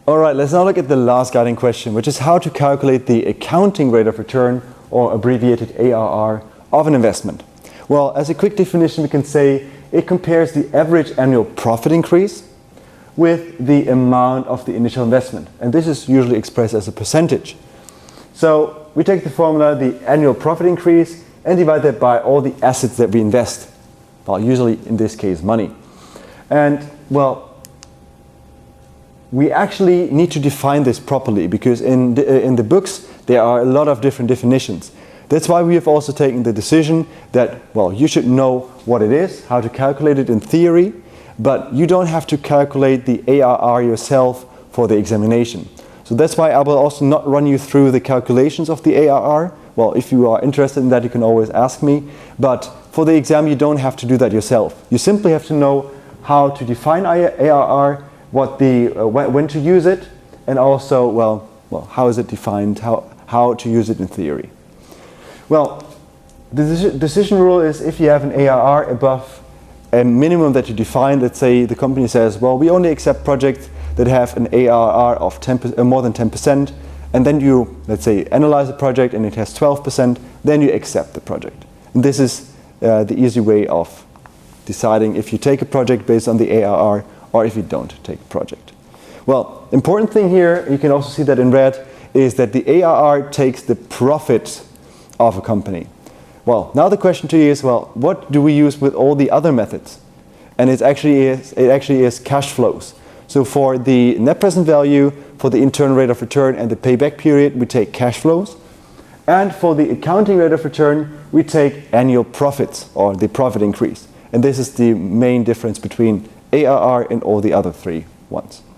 All right, let's now look at the last guiding question, which is how to calculate the accounting rate of return, or abbreviated ARR, of an investment. Well, as a quick definition, we can say it compares the average annual profit increase with the amount of the initial investment. And this is usually expressed as a percentage. So we take the formula, the annual profit increase, and divide that by all the assets that we invest. Well, usually in this case, money. And well, we actually need to define this properly, because in the books there are a lot of different definitions. That's why we have also taken the decision that, well, you should know what it is, how to calculate it in theory, but you don't have to calculate the ARR yourself for the examination. So that's why I will also not run you through the calculations of the ARR. Well, if you are interested in that, you can always ask me. But for the exam, you don't have to do that yourself. You simply have to know how to define ARR, when to use it, and also, well, how is it defined, how to use it in theory. Well, the decision rule is if you have an ARR above a minimum that you define, let's say the company says, well, we only accept projects that have an ARR of more than 10%, and then you, let's say, analyze the project and it has 12%, then you accept the project. And this is the easy way of deciding if you take a project based on the ARR or if you don't take a project. Well, important thing here, you can also see that in red, is that the ARR takes the profit of a company. Well, now the question to you is, well, what do we use with all the other methods? And it actually is cash flows. So for the net present value, for the internal rate of return and the payback period, we take cash flows. And for the accounting rate of return, we take annual profits, or the profit increase. And this is the main difference between ARR and all the other three ones.